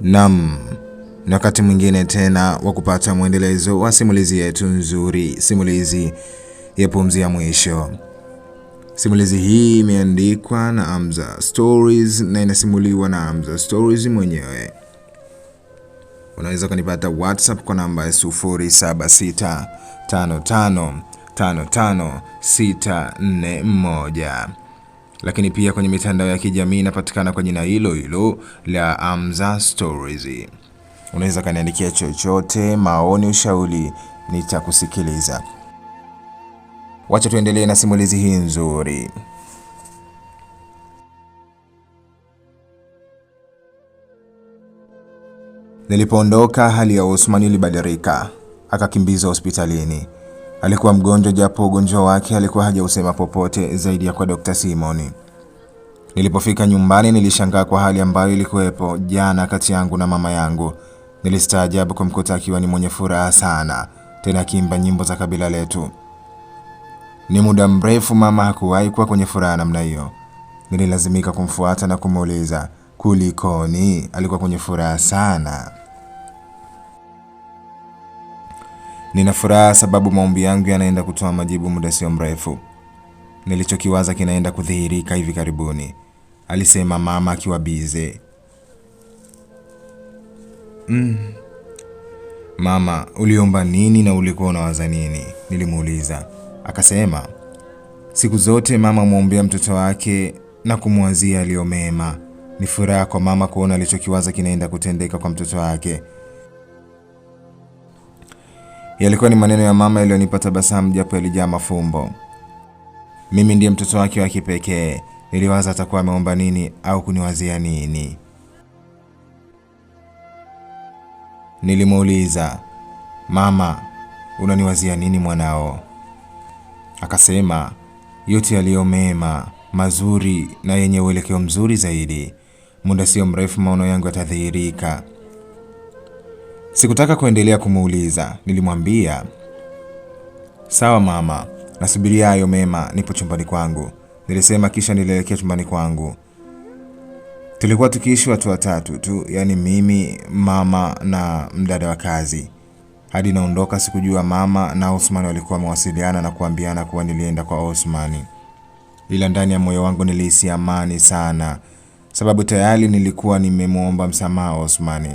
Naam, ni wakati mwingine tena wa kupata mwendelezo wa simulizi yetu nzuri, simulizi ya Pumzi ya Mwisho. Simulizi hii imeandikwa na Amza Stories na inasimuliwa na Amza Stories mwenyewe. Unaweza kunipata WhatsApp kwa namba 0765555641. Lakini pia kwenye mitandao ya kijamii inapatikana kwa jina hilo hilo la Amza Stories. Unaweza kaniandikia chochote, maoni, ushauri, nitakusikiliza. Wacha tuendelee na simulizi hii nzuri. Nilipoondoka, hali ya Osman ilibadilika. Akakimbizwa hospitalini. Alikuwa mgonjwa, japo ugonjwa wake alikuwa hajausema popote zaidi ya kwa Dr. Simon. Nilipofika nyumbani, nilishangaa kwa hali ambayo ilikuwepo jana kati yangu na mama yangu. Nilistaajabu kumkuta akiwa ni mwenye furaha sana, tena akiimba nyimbo za kabila letu. Ni muda mrefu mama hakuwahi kuwa kwenye furaha namna hiyo. Nililazimika kumfuata na kumuuliza kulikoni. Alikuwa kwenye furaha sana. Nina furaha sababu maombi yangu yanaenda kutoa majibu muda sio mrefu. Nilichokiwaza kinaenda kudhihirika hivi karibuni, alisema mama akiwa bize. Mama, uliomba nini na ulikuwa unawaza nini? Nilimuuliza. Akasema, siku zote mama muombea mtoto wake na kumwazia aliyo mema. Ni furaha kwa mama kuona alichokiwaza kinaenda kutendeka kwa mtoto wake. Yalikuwa ni maneno ya mama yaliyonipa tabasamu, japo yalijaa mafumbo. Mimi ndiye mtoto wake wa kipekee. Niliwaza atakuwa ameomba nini au kuniwazia nini. Nilimuuliza, mama, unaniwazia nini mwanao? Akasema, yote yaliyo mema, mazuri na yenye uelekeo mzuri zaidi. Muda sio mrefu maono yangu yatadhihirika. Sikutaka kuendelea kumuuliza. Nilimwambia, sawa mama, nasubiria hayo mema, nipo chumbani kwangu, nilisema, kisha nilielekea chumbani kwangu. Tulikuwa tukiishi watu watatu tu, yani mimi, mama na mdada wa kazi. Hadi naondoka sikujua mama na Osman walikuwa wamewasiliana na kuambiana kuwa nilienda kwa Osman. Ila ndani ya moyo wangu nilihisi amani sana, sababu tayari nilikuwa nimemuomba msamaha Osman.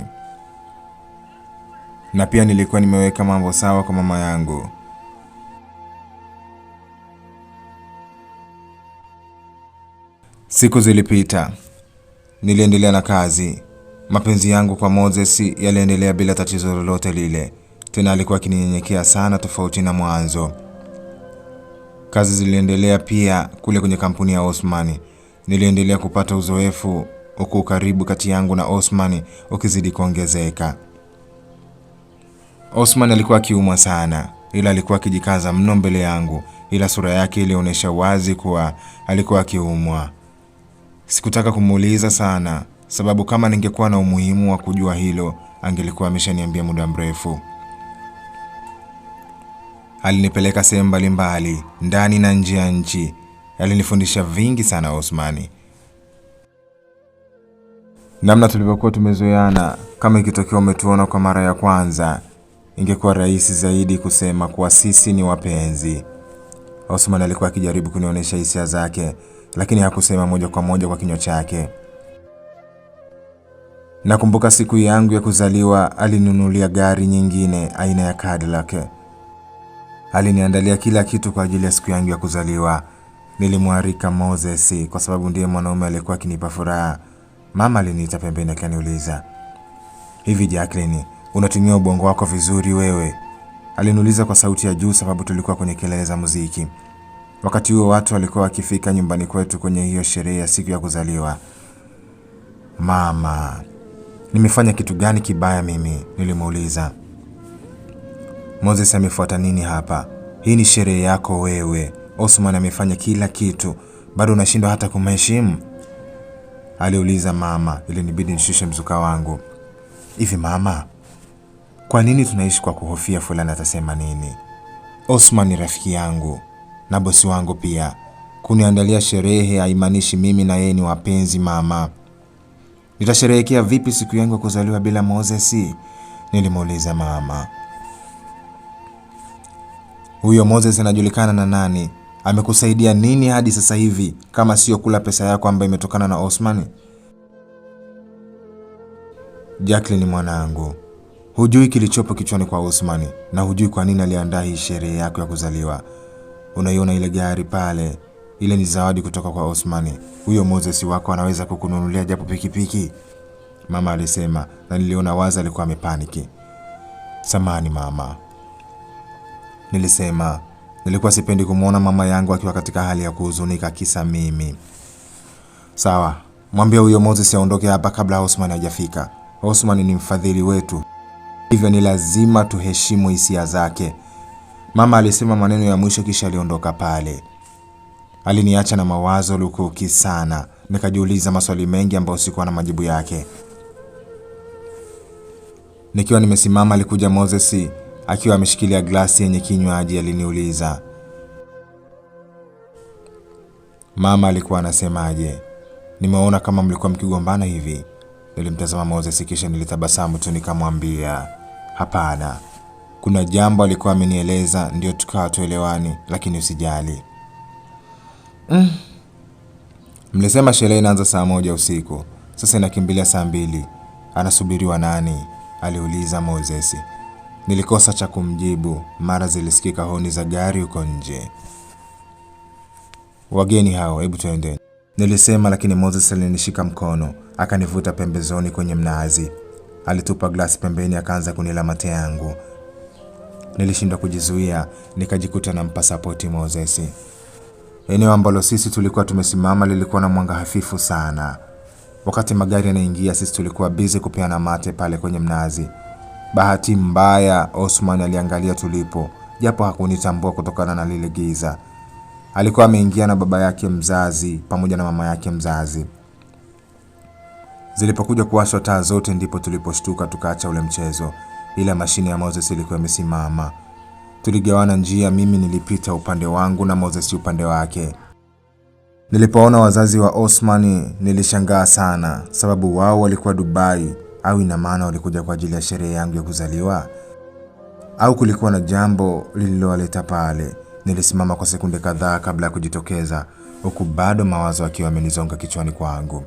Na pia nilikuwa nimeweka mambo sawa kwa mama yangu. Siku zilipita. Niliendelea na kazi. Mapenzi yangu kwa Moses yaliendelea bila tatizo lolote lile. Tena alikuwa akininyenyekea sana, tofauti na mwanzo. Kazi ziliendelea pia kule kwenye kampuni ya Osman. Niliendelea kupata uzoefu, huku ukaribu kati yangu na Osman ukizidi kuongezeka. Osman alikuwa akiumwa sana, ila alikuwa akijikaza mno mbele yangu, ila sura yake ilionyesha wazi kuwa alikuwa akiumwa. Sikutaka kumuuliza sana, sababu kama ningekuwa na umuhimu wa kujua hilo, angelikuwa ameshaniambia muda mrefu. Alinipeleka sehemu mbalimbali, ndani na nje ya nchi. Alinifundisha vingi sana Osman. Namna tulivyokuwa tumezoeana, kama ikitokea umetuona kwa mara ya kwanza, ingekuwa rahisi zaidi kusema kuwa sisi ni wapenzi. Osman alikuwa akijaribu kunionyesha hisia zake, lakini hakusema moja kwa moja kwa kinywa chake. Nakumbuka siku yangu ya kuzaliwa, alinunulia gari nyingine aina ya Cadillac. Aliniandalia kila kitu kwa ajili ya siku yangu ya kuzaliwa. Nilimwalika Moses kwa sababu ndiye mwanaume aliyekuwa akinipa furaha. Mama aliniita pembeni akaniuliza, hivi Jacqueline, unatumia ubongo wako vizuri wewe? Aliniuliza kwa sauti ya juu, sababu tulikuwa kwenye kelele za muziki. Wakati huo watu walikuwa wakifika nyumbani kwetu kwenye hiyo sherehe ya siku ya kuzaliwa. Mama, nimefanya kitu gani kibaya mimi? Nilimuuliza. Moses amefuata nini hapa? Hii ni sherehe yako wewe. Osman amefanya kila kitu, bado unashindwa hata kumheshimu? Aliuliza mama. Ilinibidi nishushe mzuka wangu. Hivi mama, kwa nini tunaishi kwa kuhofia fulani atasema nini? Osman ni rafiki yangu na bosi wangu pia. Kuniandalia sherehe haimaanishi mimi na yeye ni wapenzi mama. Nitasherehekea vipi siku yangu ya kuzaliwa bila Moses? Nilimuuliza mama. Huyo Moses anajulikana na nani? Amekusaidia nini hadi sasa hivi kama sio kula pesa yako ambayo imetokana na Osman? Jacqueline mwanangu, hujui kilichopo kichwani kwa Osman na hujui kwa nini aliandaa hii sherehe yako ya kuzaliwa. Unaiona ile gari pale? Ile ni zawadi kutoka kwa Osman. Huyo Moses wako anaweza kukununulia japo pikipiki, mama alisema, na niliona wazi alikuwa amepaniki. Samahani mama, nilisema. Nilikuwa sipendi kumuona mama yangu akiwa katika hali ya kuhuzunika kisa mimi. Sawa, mwambie huyo Moses aondoke hapa kabla Osman hajafika. Osman ni mfadhili wetu, hivyo ni lazima tuheshimu hisia zake, mama alisema maneno ya mwisho kisha aliondoka pale. Aliniacha na mawazo lukuki sana, nikajiuliza maswali mengi ambayo sikuwa na majibu yake. Nikiwa nimesimama alikuja Moses akiwa ameshikilia glasi yenye kinywaji. Aliniuliza, mama alikuwa anasemaje? Nimeona kama mlikuwa mkigombana hivi. Nilimtazama Moses kisha nilitabasamu tu nikamwambia, hapana, kuna jambo alikuwa amenieleza ndio tukawa tuelewani, lakini usijali. Mlisema sherehe inaanza saa 1 usiku. Sasa inakimbilia saa 2. Anasubiriwa nani? Aliuliza Moses. Nilikosa cha kumjibu, mara zilisikika honi za gari huko nje. Wageni hao, hebu twende, nilisema, lakini Moses alinishika mkono, akanivuta pembezoni kwenye mnazi. Alitupa glasi pembeni akaanza kunila mate yangu. Nilishindwa kujizuia, nikajikuta na mpasapoti Moses. Eneo ambalo sisi tulikuwa tumesimama lilikuwa na mwanga hafifu sana. Wakati magari yanaingia, sisi tulikuwa busy kupeana mate pale kwenye mnazi. Bahati mbaya Osman aliangalia tulipo, japo hakunitambua kutokana na lile giza. Alikuwa ameingia na baba yake mzazi pamoja na mama yake mzazi. Zilipokuja kuwashwa taa zote ndipo tuliposhtuka tukaacha ule mchezo, ila mashine ya Moses ilikuwa imesimama. Tuligawana njia, mimi nilipita upande wangu na Moses upande wake. Nilipoona wazazi wa Osman nilishangaa sana, sababu wao walikuwa Dubai. Au ina maana walikuja kwa ajili ya sherehe yangu ya kuzaliwa? Au kulikuwa na jambo lililowaleta pale? Nilisimama kwa sekunde kadhaa kabla ya kujitokeza, huku bado mawazo akiwa yamenizonga kichwani kwangu.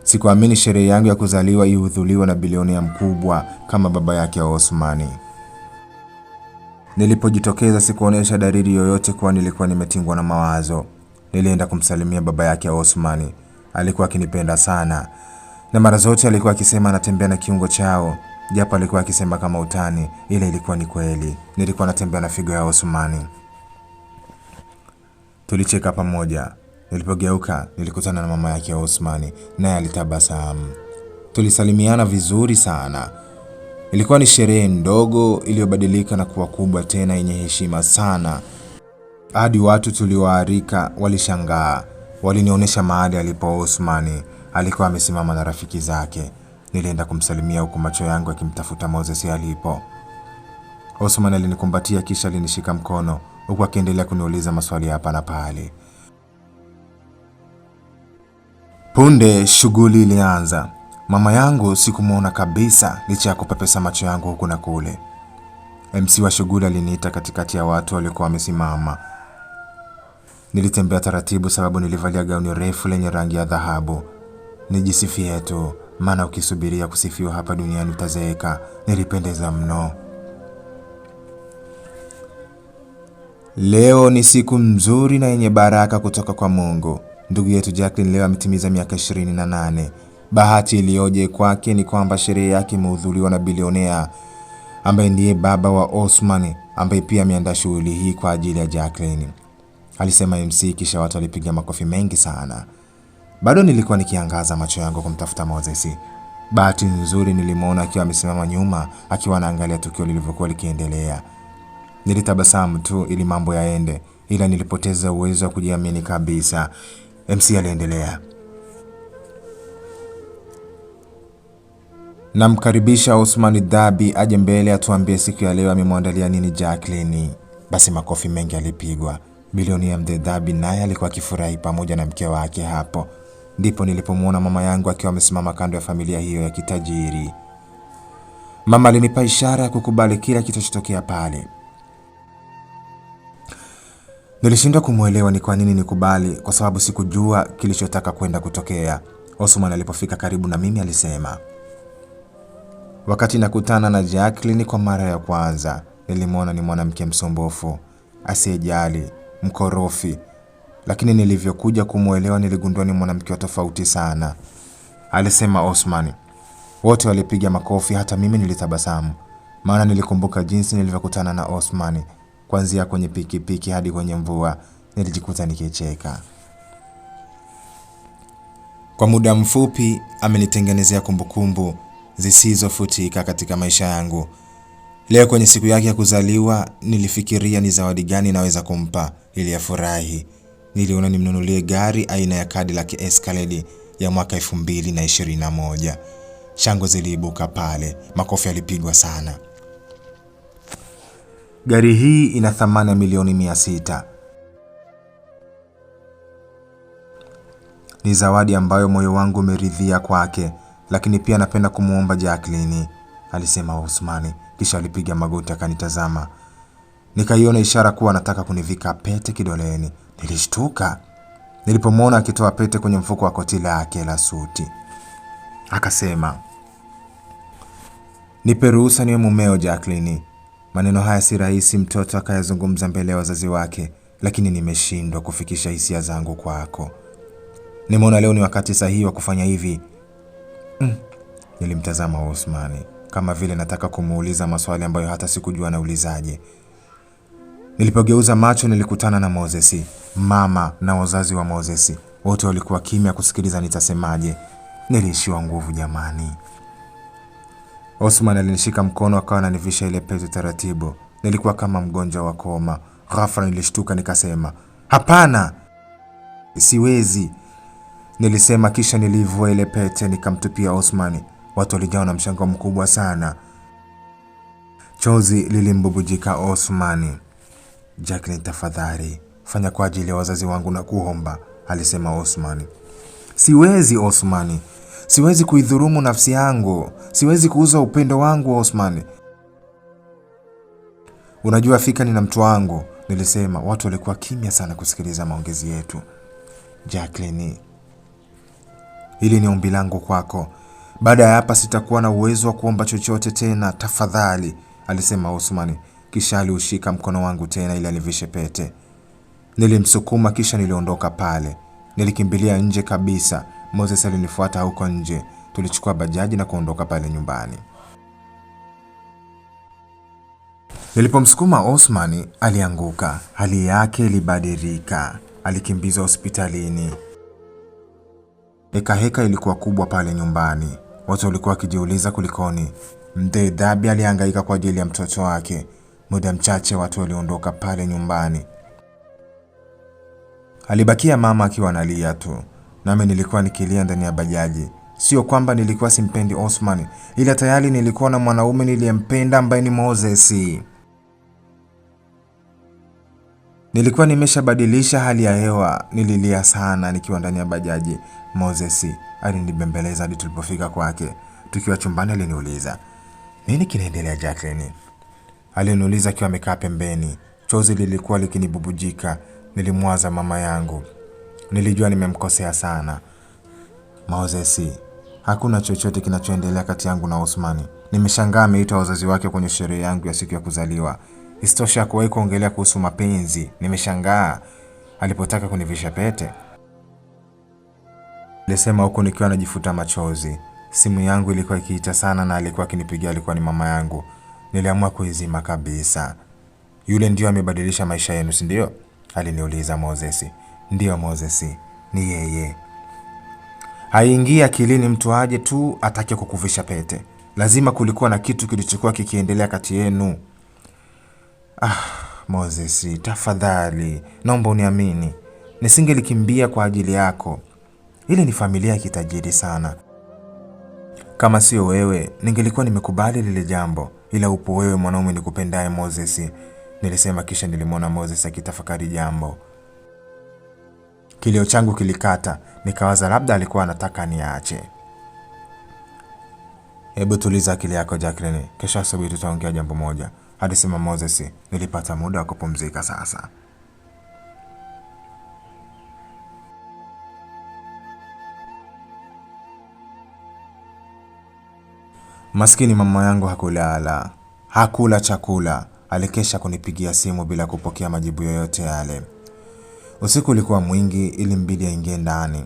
Sikuamini sherehe yangu ya kuzaliwa ihudhuriwa na bilionea mkubwa kama baba yake Osman. Nilipojitokeza sikuonesha dalili yoyote kuwa nilikuwa nimetingwa na mawazo. Nilienda kumsalimia baba yake Osman. Alikuwa akinipenda sana, na mara zote alikuwa akisema anatembea na kiungo chao, japo alikuwa akisema kama utani, ila ilikuwa ni kweli. Nilikuwa natembea na figo ya Osman. Tulicheka pamoja. Nilipogeuka nilikutana na mama yake Osman, naye alitabasamu. Tulisalimiana vizuri sana. Ilikuwa ni sherehe ndogo iliyobadilika na kuwa kubwa tena yenye heshima sana. Hadi watu tulioalika walishangaa. Walinionyesha mahali alipo Osman. Alikuwa amesimama na rafiki zake. Nilienda kumsalimia huku macho yangu yakimtafuta Moses alipo. Osman alinikumbatia kisha alinishika mkono huku akiendelea kuniuliza maswali hapa na pale. Punde shughuli ilianza. Mama yangu sikumuona kabisa licha ya kupepesa macho yangu huku na kule. MC wa shughuli aliniita katikati ya watu waliokuwa wamesimama. Nilitembea taratibu sababu nilivalia gauni refu lenye rangi ya dhahabu. Nijisifie tu, maana ukisubiria kusifiwa hapa duniani utazeeka. Nilipendeza mno. Leo ni siku nzuri na yenye baraka kutoka kwa Mungu. Ndugu yetu Jacqueline leo ametimiza miaka 28. Bahati iliyoje kwake ni kwamba sherehe yake imehudhuriwa na bilionea ambaye ndiye baba wa Osman, ambaye pia ameandaa shughuli hii kwa ajili ya Jacqueline, alisema MC, kisha watu walipiga makofi mengi sana. Bado nilikuwa nikiangaza macho yangu kumtafuta Moses. Bahati nzuri nilimwona akiwa amesimama nyuma akiwa anaangalia tukio lilivyokuwa likiendelea. Nilitabasamu tu ili mambo yaende, ila nilipoteza uwezo wa kujiamini kabisa. MC aliendelea, namkaribisha Osman Dhabi aje mbele atuambie siku ya leo amemwandalia nini Jacqueline. Basi makofi mengi alipigwa. Bilionea Mzee Dhabi naye alikuwa akifurahi pamoja na mke wake hapo. Ndipo nilipomwona mama yangu akiwa amesimama kando ya familia hiyo ya kitajiri. Mama alinipa ishara ya kukubali kila kitachotokea pale. Nilishindwa kumuelewa ni kwa nini nikubali, kwa sababu sikujua kilichotaka kwenda kutokea. Osman alipofika karibu na mimi alisema, wakati nakutana na Jacqueline kwa mara ya kwanza, nilimwona ni mwanamke msumbufu, asiyejali, mkorofi, lakini nilivyokuja kumuelewa niligundua ni mwanamke wa tofauti sana, alisema Osman. Wote walipiga makofi, hata mimi nilitabasamu, maana nilikumbuka jinsi nilivyokutana na Osman. Kuanzia kwenye pikipiki hadi kwenye mvua, nilijikuta nikicheka. Kwa muda mfupi amenitengenezea kumbukumbu zisizofutika katika maisha yangu. Leo kwenye siku yake ya kuzaliwa, nilifikiria ni zawadi gani naweza kumpa ili afurahi. Niliona nimnunulie gari aina ya Cadillac Escalade ya mwaka 2021. Shangwe ziliibuka pale, makofi yalipigwa sana. Gari hii ina thamani ya milioni 600. Ni zawadi ambayo moyo wangu umeridhia kwake, lakini pia napenda kumuomba Jacqueline, alisema Osman, kisha alipiga magoti akanitazama. Nikaiona ishara kuwa anataka kunivika pete kidoleni. Nilishtuka nilipomwona akitoa pete kwenye mfuko wa koti lake la suti. Akasema, nipe ruhusa niwe mumeo Jacqueline. Maneno haya si rahisi mtoto akayazungumza mbele ya wazazi wake, lakini nimeshindwa kufikisha hisia zangu kwako. Nimeona leo ni wakati sahihi wa kufanya hivi. Nilimtazama Osman kama vile nataka kumuuliza maswali ambayo hata sikujua naulizaje. Nilipogeuza macho nilikutana na Moses, mama na wazazi wa Moses. Wote walikuwa kimya kusikiliza nitasemaje. Nilishiwa nguvu jamani. Osman alinishika mkono akawa ananivisha ile pete taratibu. Nilikuwa kama mgonjwa wa koma. Ghafla nilishtuka nikasema, hapana, siwezi, nilisema, kisha nilivua ile pete nikamtupia Osman. Watu walijawa na mshangao mkubwa sana. Chozi lilimbubujika Osman. Jacqueline, tafadhali fanya kwa ajili ya wazazi wangu na kuomba, alisema Osman. Siwezi Osman, siwezi kuidhurumu nafsi yangu, siwezi kuuza upendo wangu Osman. Unajua fika nina mtu wangu, nilisema. Watu walikuwa kimya sana kusikiliza maongezi yetu. Jacqueline, hili ni ombi langu kwako. Baada ya hapa sitakuwa na uwezo wa kuomba chochote tena, tafadhali, alisema Osman. Kisha aliushika mkono wangu tena ili anivishe pete. Nilimsukuma kisha niliondoka pale. Nilikimbilia nje kabisa. Moses alinifuata huko nje. Tulichukua bajaji na kuondoka pale nyumbani. Nilipomsukuma Osman alianguka. Hali yake ilibadilika. Alikimbizwa hospitalini. Heka ilikuwa kubwa pale nyumbani. Watu walikuwa wakijiuliza kulikoni. Mzee Dhabi alihangaika kwa ajili ya mtoto wake. Muda mchache watu waliondoka pale nyumbani. Alibakia mama akiwa analia tu. Nami nilikuwa nikilia ndani ya bajaji. Sio kwamba nilikuwa simpendi Osman, ila tayari nilikuwa na mwanaume niliyempenda ambaye ni Moses. Nilikuwa nimeshabadilisha hali ya hewa. Nililia sana nikiwa ndani ya bajaji. Moses alinibembeleza hadi tulipofika kwake. Tukiwa chumbani aliniuliza, nini kinaendelea Jacqueline? Aliniuliza akiwa amekaa pembeni. Chozi lilikuwa likinibubujika. Nilimwaza mama yangu. Nilijua nimemkosea sana. Moses, hakuna chochote kinachoendelea kati yangu na Osman. Nimeshangaa ameita wazazi wake kwenye sherehe yangu ya siku ya kuzaliwa. Isitoshe hakuwahi kuongelea kuhusu mapenzi. Nimeshangaa alipotaka kunivisha pete. Nilisema huko nikiwa najifuta machozi. Simu yangu ilikuwa ikiita sana na alikuwa akinipigia alikuwa ni mama yangu. Niliamua kuizima kabisa. Yule ndio amebadilisha maisha yenu, si ndio? Aliniuliza Moses. Ndio Moses, ni yeye. Haingia akilini mtu aje tu atake kukuvisha pete. Lazima kulikuwa na kitu kilichokuwa kikiendelea kati yenu. Moses, tafadhali, naomba uniamini. Nisingelikimbia kwa ajili yako. Ile ni familia ya kitajiri sana. Kama sio wewe, ningelikuwa nimekubali lile jambo. Ila upo wewe mwanaume nikupendaye Moses, nilisema, kisha nilimwona Moses akitafakari jambo. Kilio changu kilikata, nikawaza labda alikuwa anataka niache. Hebu tuliza akili yako Jacqueline, kesho asubuhi tutaongea jambo moja, alisema Moses. Nilipata muda wa kupumzika sasa. Maskini mama yangu hakulala, hakula chakula, alikesha kunipigia simu bila kupokea majibu yoyote yale. Usiku ulikuwa mwingi, ilimbidi aingie ndani.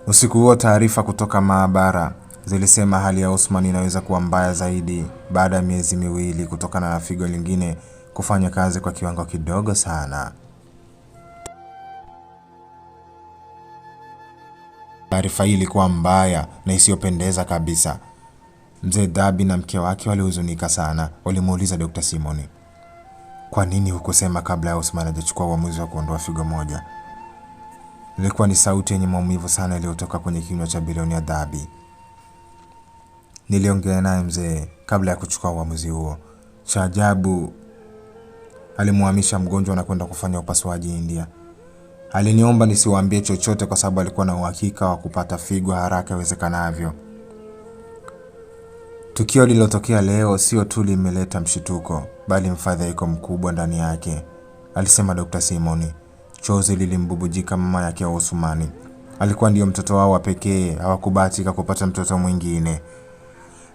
Usiku huo taarifa kutoka maabara zilisema hali ya Osman inaweza kuwa mbaya zaidi baada ya miezi miwili kutokana na figo lingine kufanya kazi kwa kiwango kidogo sana. Taarifa hii ilikuwa mbaya na isiyopendeza kabisa. Mzee Dhabi na mke wake walihuzunika sana. Walimuuliza Dr. Simon, kwa nini hukusema kabla ya Osman hajachukua uamuzi wa kuondoa figo moja? Ilikuwa ni sauti yenye maumivu sana iliyotoka kwenye kinywa cha bilionea Dhabi. Niliongea naye mzee kabla ya kuchukua uamuzi huo. Cha ajabu, alimuhamisha mgonjwa na kwenda kufanya upasuaji India. Aliniomba nisiwaambie chochote kwa sababu alikuwa na uhakika wa kupata figo haraka iwezekanavyo. Tukio lililotokea leo sio tu limeleta mshituko, bali mfadhaiko mkubwa ndani yake, alisema Dr. Simon. Chozi lilimbubujika mama yake Osman. Alikuwa ndio mtoto wao wa pekee, hawakubahatika kupata mtoto mwingine.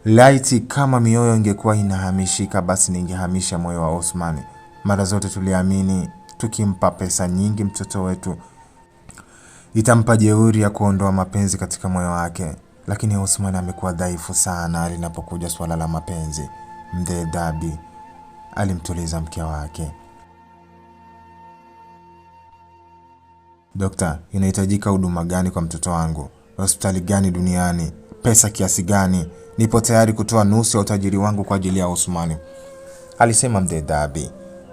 Laiti kama mioyo ingekuwa inahamishika, basi ningehamisha moyo wa Osman. Mara zote tuliamini tukimpa pesa nyingi mtoto wetu itampa jeuri ya kuondoa mapenzi katika moyo wake, lakini Osman amekuwa dhaifu sana linapokuja swala la mapenzi. Mzee Dhabi alimtuliza mke wake. Dokta, inahitajika huduma gani kwa mtoto wangu? Hospitali gani duniani? Pesa kiasi gani? Nipo tayari kutoa nusu ya utajiri wangu kwa ajili ya Osman, alisema Mzee Dhabi.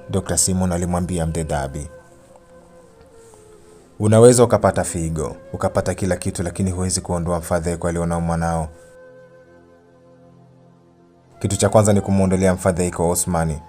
Dr. Simon alimwambia Mzee Dhabi, unaweza ukapata figo, ukapata kila kitu, lakini huwezi kuondoa mfadhaiko alionao mwanao. Kitu cha kwanza ni kumuondolea mfadhaiko Osman.